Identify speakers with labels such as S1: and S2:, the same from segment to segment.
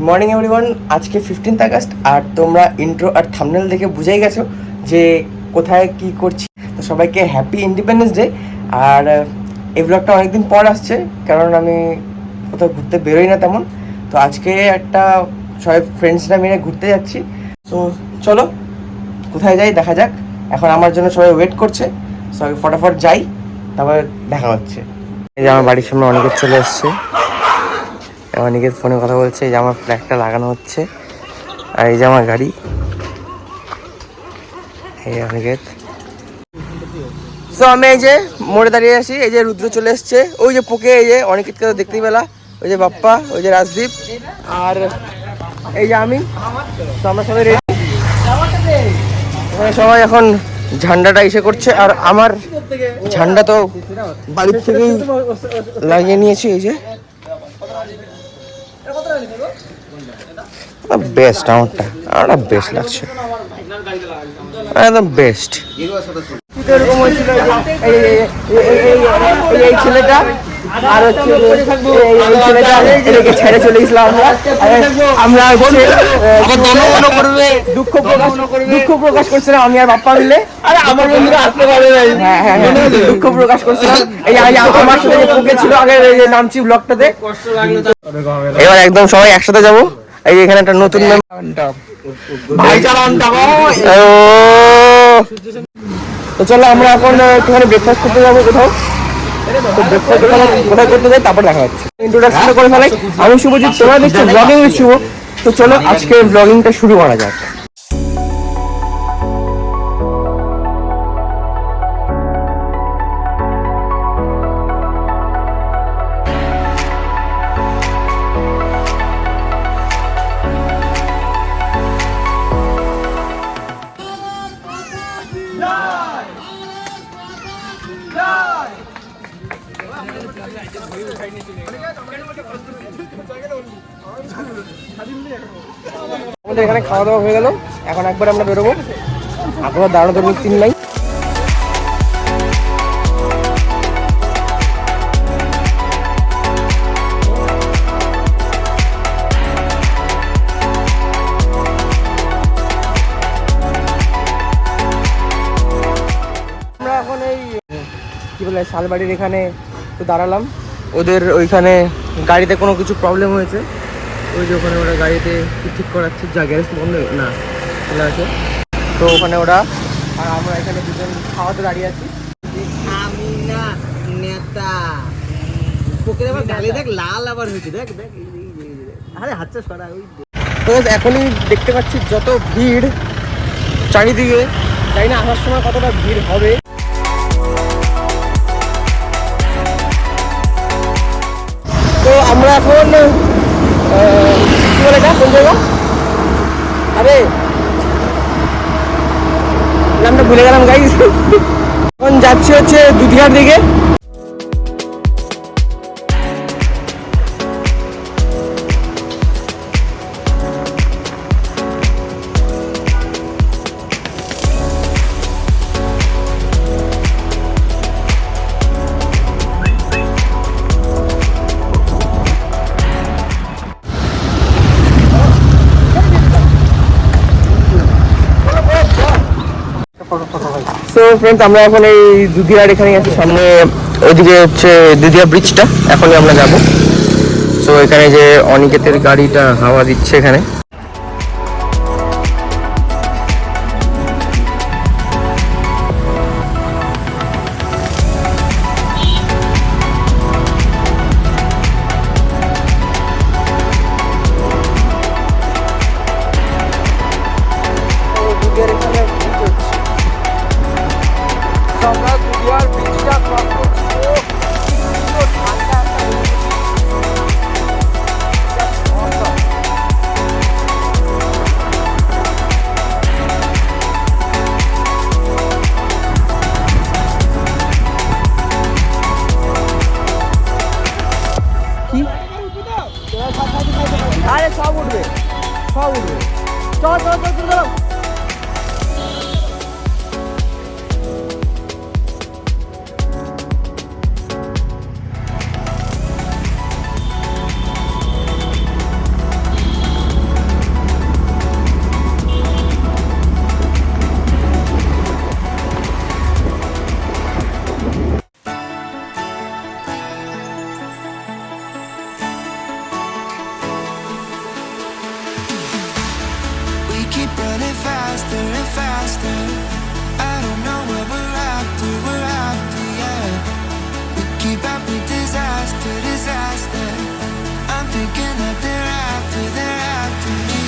S1: Morning everyone. আজকে 15th August আর তোমরা intro আর thumbnail দেখে বুঝেই গেছো যে কোথায় কি করছি। তো সবাইকে হ্যাপি ইন্ডিপেন্ডেন্স ডে। আর এই ব্লগটা অনেকদিন পর আসছে, কারণ আমি কোথাও ঘুরতে বেরোই না তেমন। তো আজকে একটা সবাই ফ্রেন্ডসরা মিলে ঘুরতে যাচ্ছি। তো চলো কোথায় যাই দেখা যাক। এখন আমার জন্য সবাই ওয়েট করছে, সবাই ফটাফট যাই, তারপরে দেখা হচ্ছে। এই যে আমার বাড়ির সামনে অনেকে চলে এসছে, অনেকের ফোনে কথা বলছে। এই যে আমার ফ্ল্যাগটা লাগানো হচ্ছে, আর এই যে আমার গাড়ি, এই অনেকের। তো আমি এই যে মোড়ে দাঁড়িয়ে আছি, এই যে রুদ্র চলে এসছে, ওই যে পোকে, এই যে অনেকের তো দেখতেই পেলা, ওই যে বাপ্পা, ওই যে রাজদীপ, আর এই যে আমি। তো আমরা সবাই রেডি, সবাই এখন ঝান্ডাটা এসে করছে। আর আমার ঝান্ডা তো বাড়ির থেকেই লাগিয়ে নিয়েছি। এই যে বেস্ট, আমারটা বেস্ট লাগছে, একদম বেস্ট। এরকম হয়েছিল এই ছেলেটা, আর হচ্ছে এই ছেলেটা, এটাকে ছেড়ে চলে গেছিলাম আমরা দুঃখ প্রকাশ করছিলাম আমি আর বাপ্পা মিলে। আমার বন্ধুরা আসতে পারে নাই, দুঃখ প্রকাশ করছিলাম। এই আমার সাথে যে পোকে ছিল আগে, নামছি ব্লগটাতে। এবার একদম সবাই একসাথে যাবো। এই এখানে একটা নতুন তো চলো আমরা এখন একটুখানি ব্রেকফাস্ট করতে যাবো কোথাও। তো ব্রেকফাস্ট কোথায় করতে যাই তারপর দেখা হচ্ছে। ইন্ট্রোডাকশনটা করে ফেলাই। আমি শুভজিৎ, তোমরা দেখছো ব্লগিং উইথ শুভ। তো চলো আজকে ব্লগিংটা শুরু করা যাক। আমাদের এখানে খাওয়া দাওয়া হয়ে গেল, এখন একবার আমরা বেরোবো। আপনারা দাঁড়ানো তো সিন নাই। আমরা এখন এই কি বলে শালবাড়ির এখানে তো দাঁড়ালাম। ওদের ওইখানে গাড়িতে কোনো কিছু প্রবলেম হয়েছে, ওই যে ওখানে ওরা গাড়িতে ঠিক করাচ্ছে, যা গ্যারেজ বন্ধ না খোলা আছে। তো ওখানে ওরা, আর আমরা এখানে দুজন খাওয়াতে দাঁড়িয়ে আছি।
S2: আমি না নেতা পোকের আবার গালে দেখ লাল আবার হয়েছে, দেখ দেখ আরে হাতটা সরা। ওই
S1: তো এখনই দেখতে পাচ্ছি যত ভিড় চারিদিকে, তাই না আসার সময় কতটা ভিড় হবে। তো আমরা এখন কি বলে এটা কোন জায়গা, আরে নামটা ভুলে গেলাম গাইস। এখন যাচ্ছি হচ্ছে দুধিয়ার দিকে। সো ফ্রেন্ডস, আমরা এখন এই দুধিয়ার এখানে আছি, সামনে ওইদিকে হচ্ছে দুধিয়া ব্রিজটা, এখনই আমরা যাব। সো এখানে যে অনিকেতের গাড়িটা হাওয়া দিচ্ছে এখানে। আরে সব উঠবে, সব উঠবে। চল চল চল চল।
S3: and faster. I don't know what we're after, yeah. We keep up with disaster, disaster. I'm thinking that they're after me.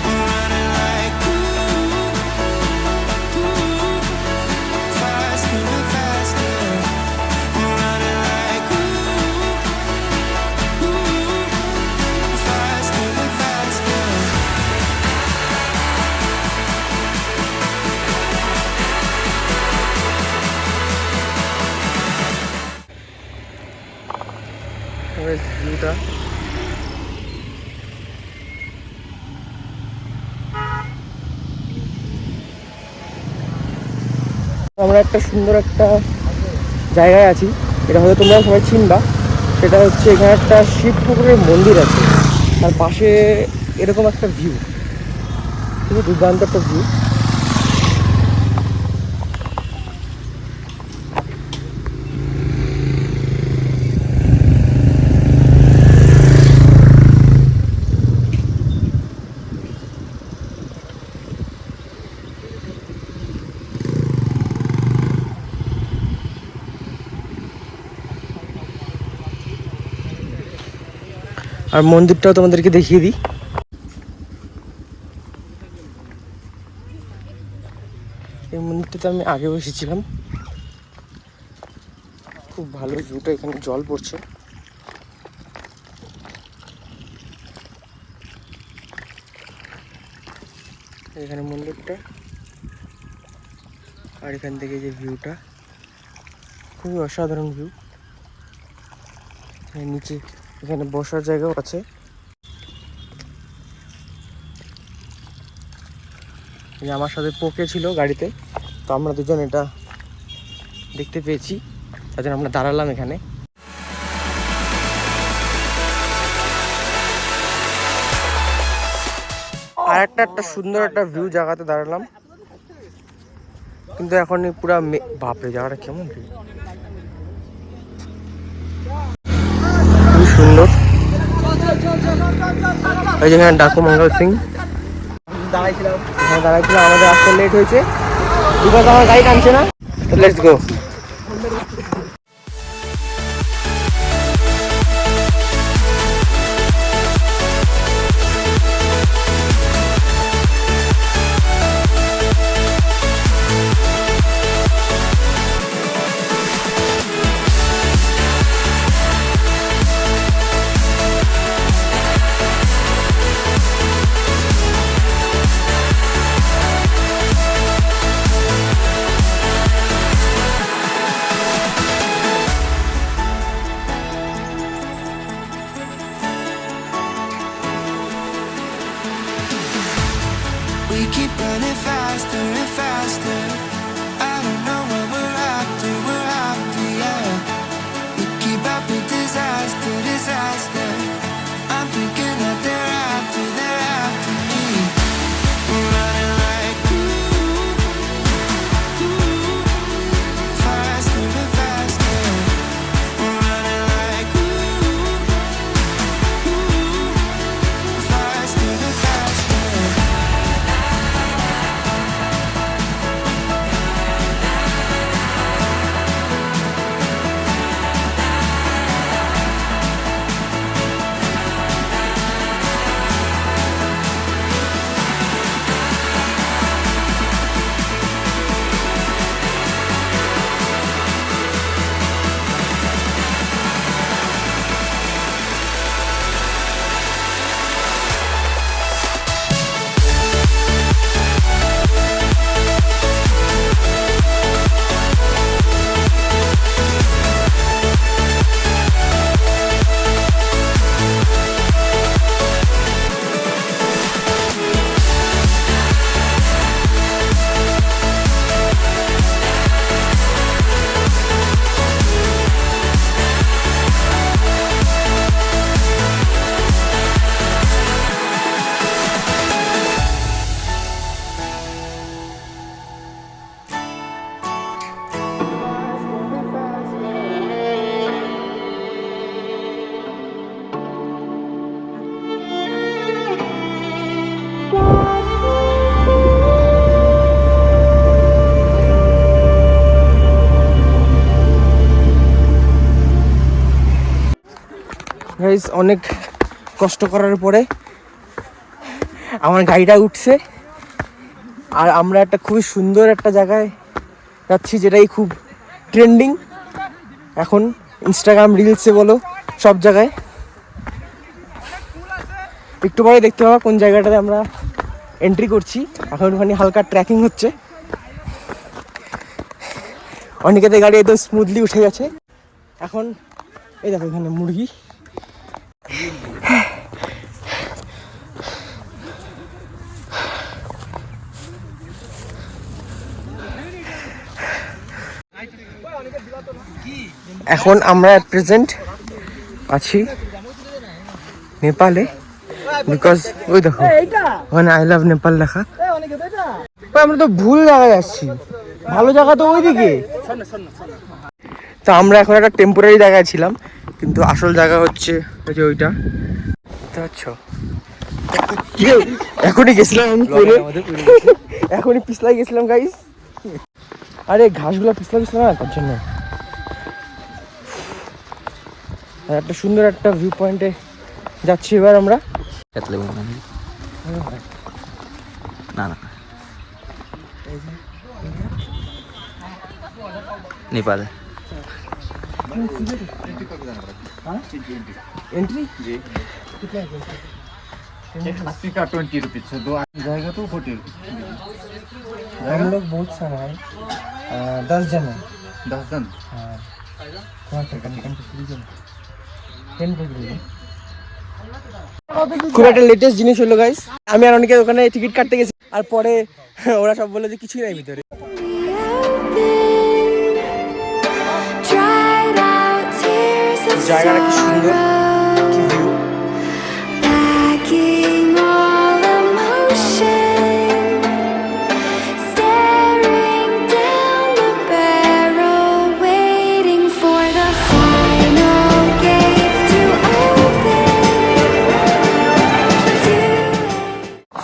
S3: We're running like faster and faster. We're running like faster and faster.
S1: ভিউটা আমরা একটা সুন্দর একটা জায়গায় আছি, এটা হয়তো তোমরা সবাই চিনবা। সেটা হচ্ছে এখানে একটা শিব ঠাকুরের মন্দির আছে, তার পাশে এরকম একটা ভিউ, খুবই দুর্দান্ত একটা ভিউ। আর মন্দিরটাও তোমাদেরকে দেখিয়ে দিই। এই মন্দিরটাতে আমি আগেও এসেছিলাম, খুব ভালো ভিউটা, এখানে জল পড়ছে। এখানে মন্দিরটা, আর এখান থেকে যে ভিউটা খুবই অসাধারণ ভিউ। নিচে এখানে বসার জায়গাও আছে। আমার সাথে পোকে ছিল গাড়িতে, তো আমরা দুজন এটা দেখতে পেয়েছি, তার জন্য আমরা দাঁড়ালাম এখানে। আর একটা সুন্দর একটা ভিউ জায়গাতে দাঁড়ালাম, কিন্তু এখন পুরা বাপরে জায়গাটা কেমন ভিউ, খুবই সুন্দর। এই যেখানে ডাকু মঙ্গল সিং দাঁড়াইছিলাম, আমাদের আসতে লেট হয়েছে বিকজ আমার গাড়ি টানছে না। তো let's go.
S3: We keep running faster and faster. I don't know what we're after, yeah. We keep up with disaster, disaster. I'm thinking that they're after me. We're running like faster and faster. We're running like faster and faster.
S1: Guys অনেক কষ্ট করার পরে আমার গাড়িটা উঠছে আর আমরা একটা খুবই সুন্দর একটা জায়গায় যাচ্ছি, যেটাই খুব ট্রেন্ডিং এখন ইনস্টাগ্রাম রিলসে বলো সব জায়গায়। একটু পরে দেখতে পাবো কোন জায়গাটাতে আমরা এন্ট্রি করছি। এখন ওখানে হালকা ট্র্যাকিং হচ্ছে, অনেকেতে গাড়ি একদম স্মুথলি উঠে গেছে। এখন এই দেখো এখানে মুরগি, এখন আমরা প্রেজেন্ট আছি নেপালে, বিকজ ওই দেখো ওখানে আই লাভ নেপাল লেখা। আমরা তো ভুল জায়গায় যাচ্ছি, ভালো জায়গা তো ওইদিকে। তো আমরা এখন একটা টেম্পোরারি জায়গায় ছিলাম, কিন্তু আসল জায়গা হচ্ছে ওই যে ওইটা। এখনই গেছিলাম আমি পরে, এখনই পিছলাই গেছিলাম গাইস। আরে ঘাসগুলো পিছলা পিছলা না, তার জন্য। একটা সুন্দর একটা ভিউ পয়েন্টে যাচ্ছি এবার আমরা।
S2: না না নেপালে
S1: एंट्री
S4: का 20 रुपीज से 2 जाएगा तो 40
S1: हम लोग बहुत सारा है, 10 जन है।
S4: 10 जन।
S1: हाँ খুব একটা লেটেস্ট জিনিস হলো গাইস, আমি আর অনেকে ওখানে টিকিট কাটতে গেছি আর পরে ওরা সব বললো যে কিছুই নাই ভিতরে। জায়গাটা কি সুন্দর, কি ভিউ।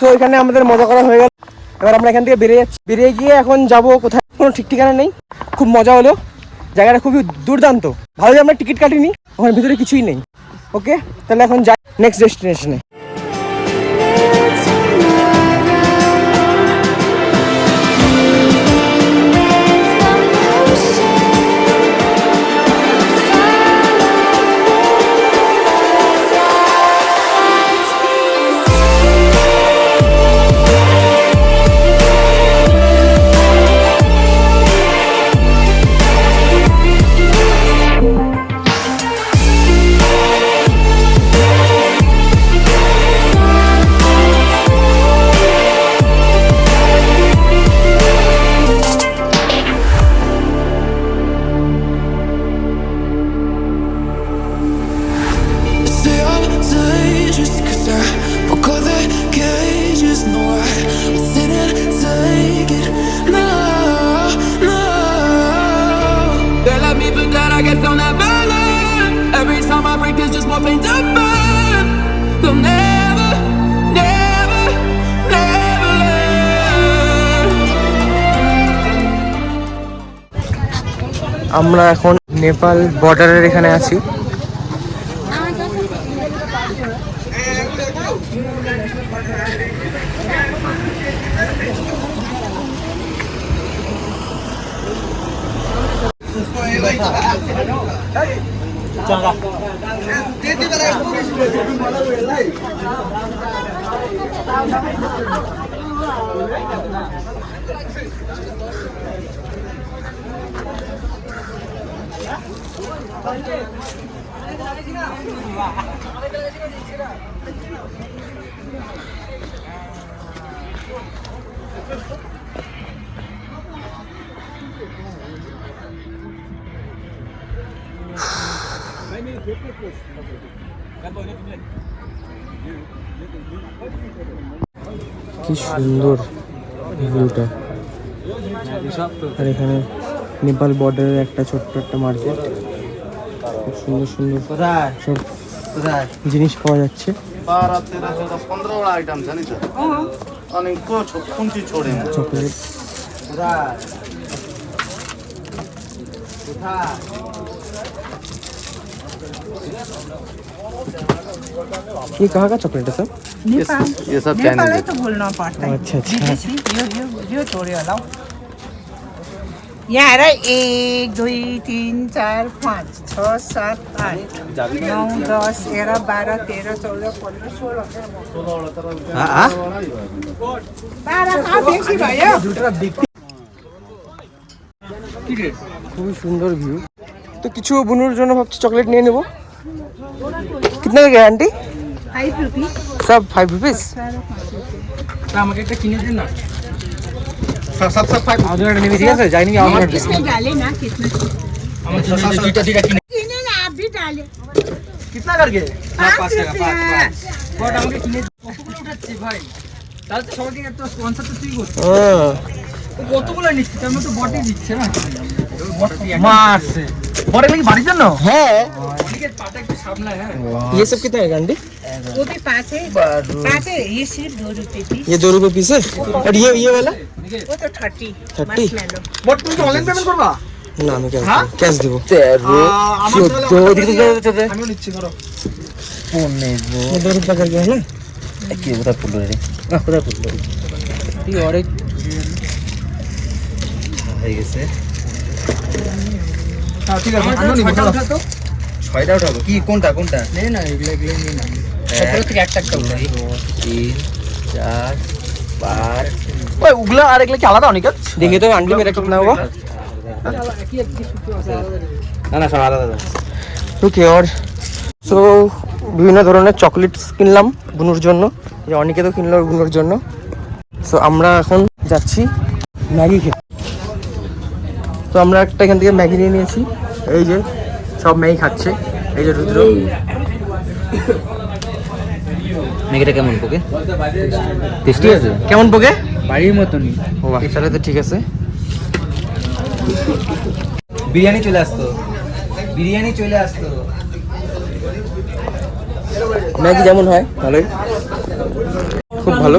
S1: তো এখানে আমাদের মজা করা হয়ে গেল, এবার আমরা এখান থেকে বেরিয়ে যাচ্ছি। বেরিয়ে গিয়ে এখন যাব কোথায়, কোনো ঠিক ঠিকানা নেই। খুব মজা হলো, জায়গাটা খুবই দুর্দান্ত। ভালো যে আমরা টিকিট কাটিনি, ওখানে ভিতরে কিছুই নেই। ওকে, তাহলে এখন যাই নেক্সট ডেস্টিনেশনে। আমরা এখন নেপাল বর্ডারের এখানে আছি। কি সুন্দর ভিউটা। আর এখানে নেপাল বর্ডারের একটা ছোট্ট একটা মার্কেট, খুব সুন্দর সুন্দর সব জিনিস পাওয়া যাচ্ছে।
S4: 12 13 14 15 वाला आइटम छ नि त अनि कुन चाहिँ छोडे
S1: चॉकलेट ये कहाँ का चॉकलेट है सर?
S5: नेपाल
S4: ये सब
S5: नेपाल
S4: चाइनीज
S5: है
S4: है।
S5: तो बोलना पड़ता है
S1: अच्छा, अच्छा।
S5: विदेशी यो छोड़े होला हौ। यहाँ हेर 1 2 3 4 5 6 7 8 9 10 11 12 13 14 15 16 12 कहाँ बेसी भयो?
S1: খুবই সুন্দর ভিউ। তো কিছু বুনুর জন্য ভাবছি চকলেট নিয়ে নেব। कितना का आंटी?
S5: 5 रुपीस
S1: सब 5 रुपीस।
S2: আমাকে একটা কিনে দিন না সব ফাইভ আমাদের একটা নিবি ঠিক আছে যাইনি আমার
S5: इसमें डाले ना कितना
S2: আমার জন্য দুইটা কিনে
S5: किने ना आप भी डाले
S2: कितना करके
S5: 5 रुपया
S2: বট আমাকে কিনে কতগুলো উঠাচ্ছি ভাই তাহলে তো সবাইকে একটা স্পন্সর তো তুই করছিস
S1: हाँ
S2: কতগুলো নিচ্ছি তার মধ্যে বটই দিচ্ছে না মারছে বটে কি বাড়ির জন্য
S1: है।
S2: অনেকে পাটা একটু সামলায় হ্যাঁ
S1: ये सब कितना है आंटी?
S5: वो भी 5 है 5 है ये सिर्फ 2 रुपए पीस
S1: ये 2 रुपए पीस है। और ये वाला
S5: वो तो 30
S1: 30?
S5: मार्शमेलो
S2: বট তুমি অনলাইন পেমেন্ট করবা
S1: ना मैं कैश
S2: हाँ?
S1: कैश দিব। 13 14
S2: আমিও নিচ্ছি করো
S1: ये 2 रुपए करके है ना?
S2: কি ওটা পুলো রে না কোথায় পুলো
S1: ये और एक
S2: হয়ে গেছে হ্যাঁ ঠিক আছে আমিও নিব তো ছয়টা উঠাবো কি কোনটা কোনটা নে না এগুলো নিয়ে না তারপর থেকে একটা একটা উঠাই 3 4 5 ওই উগলা আর এগুলো কি আলাদা অনেক
S1: देखिए तो आंटी मेरा कितना होगा?
S2: না না সব আলাদা
S1: ওকে আর সো বিভিন্ন ধরনের চকলেটস কিনলাম বুনুর জন্য, যে অনেকেও কিনলো বুনুর জন্য। সো আমরা এখন যাচ্ছি ম্যাগি খেতে। তো আমরা একটা এখান থেকে ম্যাগি নিয়ে নিয়েছি, এই যে সব ম্যাগি খাচ্ছে, এই যে রুদ্র।
S2: ম্যাগিটা কেমন পোকে টেস্টি আছে
S1: কেমন পোকে?
S2: বাড়ির মতনই
S1: ও বাহ, তাহলে তো ঠিক আছে।
S2: বিরিয়ানি চলে আসতো বিরিয়ানি চলে আসতো
S1: ম্যাগি যেমন হয় ভালোই, খুব ভালো।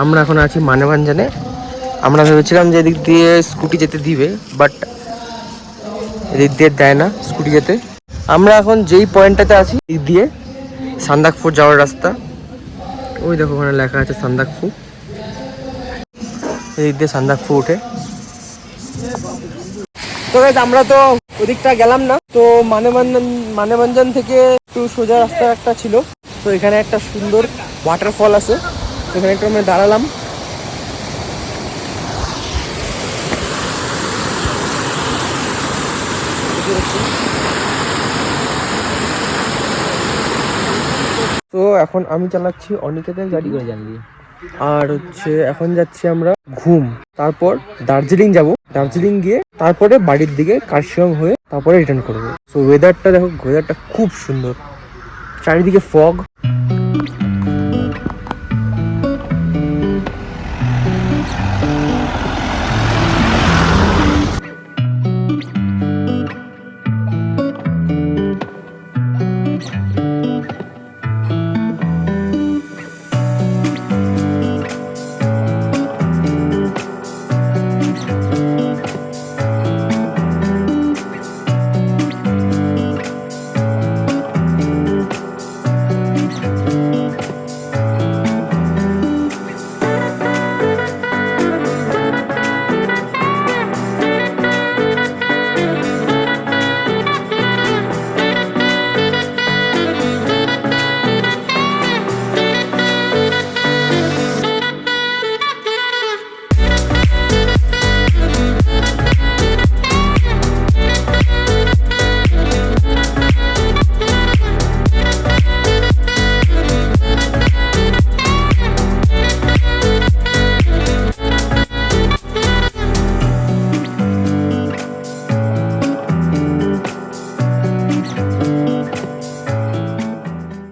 S1: আমরা এখন আছি মানবাঞ্জনে। আমরা ভেবেছিলাম যে এদিক দিয়ে স্কুটি যেতে দিবে, বাট এদিক দিয়ে দেয় না স্কুটি যেতে। আমরা এখন যেই পয়েন্টটাতে আছি এদিক দিয়ে সান্দাকফু যাওয়ার রাস্তা, ওই দেখো ওখানে লেখা আছে সান্দাকফু। এদিক দিয়ে সান্দাকফু উঠে। তো গাইস আমরা তো ওদিকটা গেলাম না, তো মানবাঞ্জন থেকে একটু সোজা রাস্তা একটা ছিল, তো এখানে একটা সুন্দর ওয়াটারফল আছে, এখানে একটু আমরা দাঁড়ালাম। তো এখন আমি চালাচ্ছি অনিকেতের গাড়ি, আর হচ্ছে এখন যাচ্ছি আমরা ঘুম, তারপর দার্জিলিং যাব, দার্জিলিং গিয়ে তারপরে বাড়ির দিকে কার্শিয়ং হয়ে তারপরে রিটার্ন করবো। সো ওয়েদারটা দেখো, ওয়েদারটা খুব সুন্দর, চারিদিকে ফগ।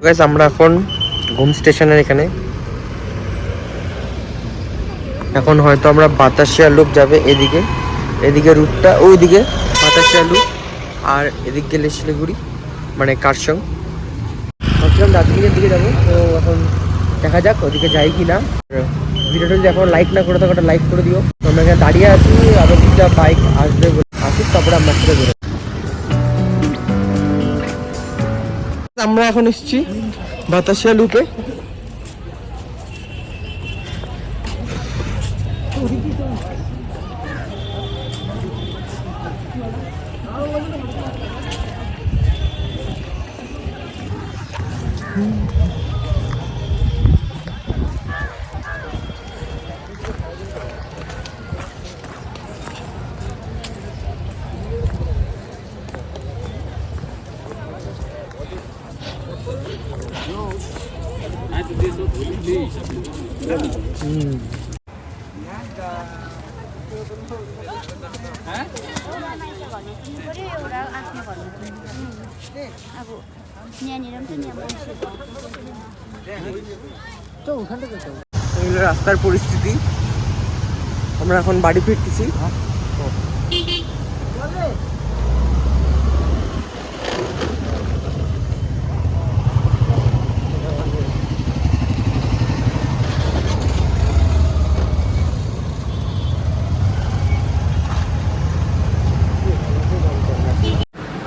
S1: গাইস আমরা এখন ঘুম স্টেশনের এখানে, এখন হয়তো আমরা বাতাসিয়া লুপ যাবে এদিকে, এদিকে রুটটা ওইদিকে বাতাসিয়া লুপ, আর এদিক গেলে শিলিগুড়ি মানে কারসং। ভাবছিলাম দার্জিলিংয়ের দিকে যাবো, তো এখন দেখা যাক ওদিকে যাই কি না। ভিডিওটা যদি এখন লাইক না করে থাকো ওটা লাইক করে দিও। তো আমরা এখানে দাঁড়িয়ে আছি, আরও দুটা বাইক আসবে বলে আসুক, তারপরে আমরা সাথে বেরোবো। আমরা এখন এসেছি বাতাসিয়া লুপে। এগুলো রাস্তার পরিস্থিতি, আমরা এখন বাড়ি ফিরতেছি।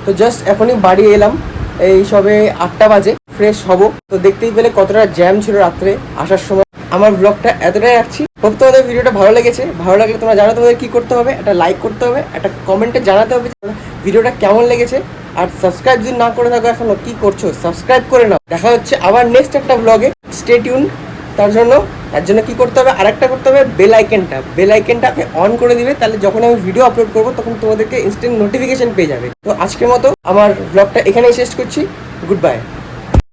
S1: তো জাস্ট এখনই বাড়ি এলাম, এই সবে 8টা বাজে, ফ্রেশ হব। তো দেখতেই পেলে কতটা জ্যাম ছিল রাত্রে আসার সময়। আমার ব্লগটা এতটাই রাখছি, হোপ তোমাদের ভিডিওটা ভালো লেগেছে। ভালো লাগলে তোমরা জানো তোমাদের কি করতে হবে, একটা লাইক করতে হবে, একটা কমেন্টে জানাতে হবে ভিডিওটা কেমন লেগেছে। আর সাবস্ক্রাইব যদি না করে থাকো এখনো, কি করছো, সাবস্ক্রাইব করে নাও। দেখা হচ্ছে আবার নেক্সট একটা ব্লগে, স্টে টিউন। তার জন্য কি করতে হবে, আরেকটা করতে হবে, বেল আইকনটাকে অন করে দিবে, তাহলে যখন আমি ভিডিও আপলোড করবো তখন তোমাদেরকে ইনস্ট্যান্ট নোটিফিকেশন পেয়ে যাবে। তো আজকের মতো আমার ব্লগটা এখানেই শেষ করছি, গুড বাই।